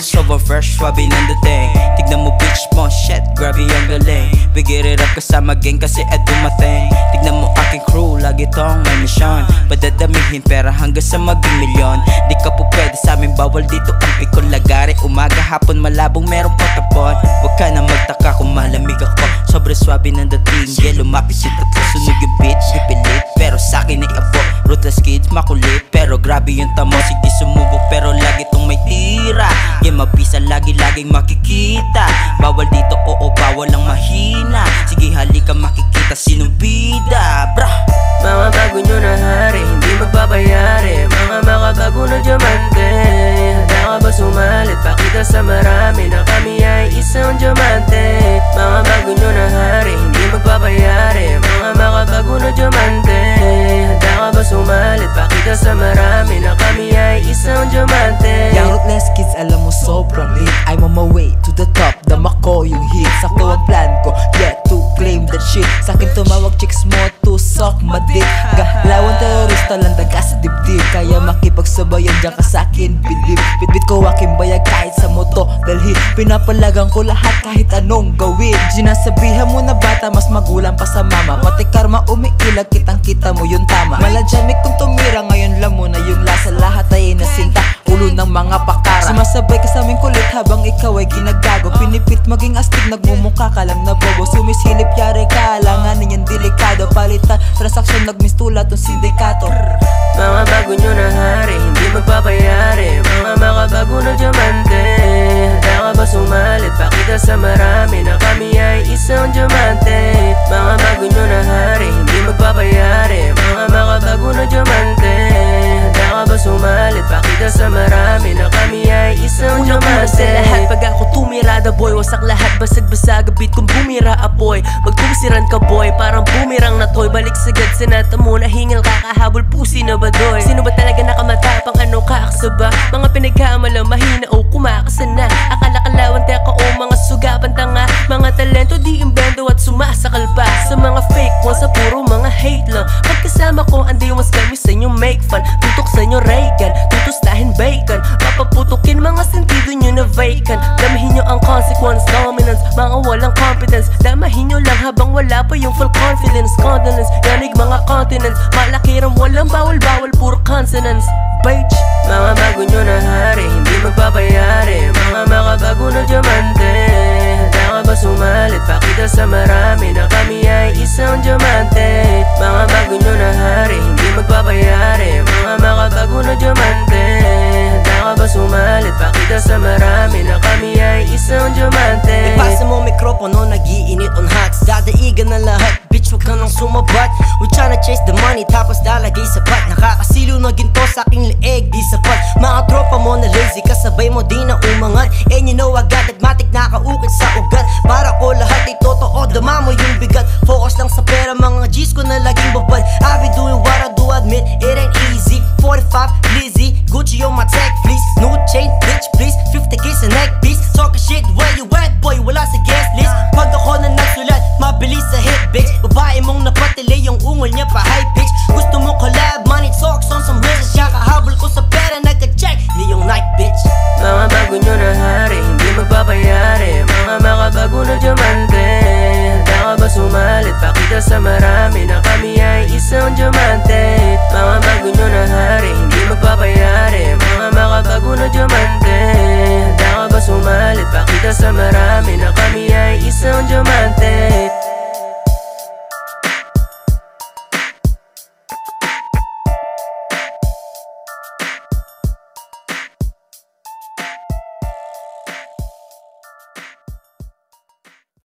sobrang fresh, swabe ng dating. Tignan mo bitch mo, shit, grabe yung galing. Bigay it up kasama gang kasi dumating. Tignan mo aking crew, lagi tong may mission. Padadamihin pera hanggang sa maging milyon. Di ka po pwede sa amin, bawal dito ang pikon. Lagari, umaga, hapon, malabong meron patapon. Huwag ka na magtaka kung malamig ako. Sobrang swabe ng dating. Yeah, lumapit yung tatlo, sunog yung beat. Pipilit, pero sa'kin ay abo. Ruthless kids, makulit, pero grabe yung tamo. Sige sumubok, pero lagi tong may tira. Yeah, mabisa, lagi-laging makikita. Bawal dito, oo, bawal ang mahina. Sige halika, makikita sinong bida, brah. Mga bago nyo na hari, hindi magbabayari. Mga makabago na diamante. Handa ka ba sumalit? Pakita sa marami na kami ay isang diamante. Mga bago nyo na hari, hindi magbabayari. Mga makabago na diamante. Handa ka ba sumalit? Pakita sa marami na kami ay isang diamante. Young ruthless kids, alam mo sobrang lit. I'm on my way to the top, dama ko yung hit. Sakto ang plan ko, yet to claim that shit. Sa'kin tumawag chicks mo to suck my dick. Galawang terorista lang daga sa dibdib. Kaya makipagsabayan dyan ka sa'kin, believe. Bitbit ko aking bayag kahit sa moto dalhin. Pinapalagan ko lahat kahit anong gawin. Sinasabihan mo na bata, mas magulang pa sa mama. Pati karma umiilag, kitang kita mo yung tama. Maladyanik kung tumira, ngayon lang mo na yung lasa. Lahat ay nasinta, ulo ng mga pakara. Sumasabay ka sa aming kulit habang ikaw ay ginagago. Pinipit maging astig, nagmumukha ka lang na bobo. Sumisilip yari ka, alanganin yung delikado. Palitan, transaksyon, nagmistula tong sindikato. Mga bago nyo na hari, hindi magbabayari. Mga makabago na diamante. Handa ka ba sumalit? Pakita sa marami na kami ay isang diamante. Mga bago nyo na hari, hindi magbabayari. Mga makabago na diamante. Handa ka ba sumalit? Pakita sa marami na kami ay isang diamante. Sa lahat pag ako tumirada boy, wasak lahat basag-basag beat kung bumira apoy. Magtumisiran ka boy, parang bumirang na toy. Balik sagad sa nata mo, nahingal kakahabol pusi na badoy. Sino ba talaga nakamatapang, ano kaaksa ba? Mga pinagkamala, mahina o kumakasa na. Akala kalawan teka o mga sugapan tanga. Mga talento di imbento at sumasakal pa. Sa mga fake ones, sa puro mga hate lang. Pagkasama ko, andi mas kami sa inyo make fun. Tutok sa inyo Reagan, tutustahin bacon. Papaputukin mga sentido nyo na vacant. Damahin nyo ang consequence, dominance, mga walang competence. Damahin nyo lang habang wala pa yung full confidence. Condolence, yanig mga continents. Malakiram, walang bawal-bawal, puro consonants. Bitch. Mga bago nyo na hari, hindi magbabayari. Mga makabago na diamante. Handa ka ba sumalit? Pakita sa marami na kami ay isang diamante. Mga bago nyo na hari, hindi magbabayari. Mga makabago na diamante. Handa ka ba sumalit? Pakita sa marami na kami ay isang diamante. Ipasa mo mikropono, nag-iinit on hot. Dadaigan na lahat, bitch, wag ka nang sumabat. We tryna chase the money, tapos lalagay sa bat. Nakakasilo na ginto sa aking leeg, di sapat. Mga tropa mo na lazy, kasabay mo di na umangat. And you know agad, agmatic nakaukit sa ugat. Para ko lahat ay totoo, dama mo yung bigat. Focus lang sa pera, mga G's ko na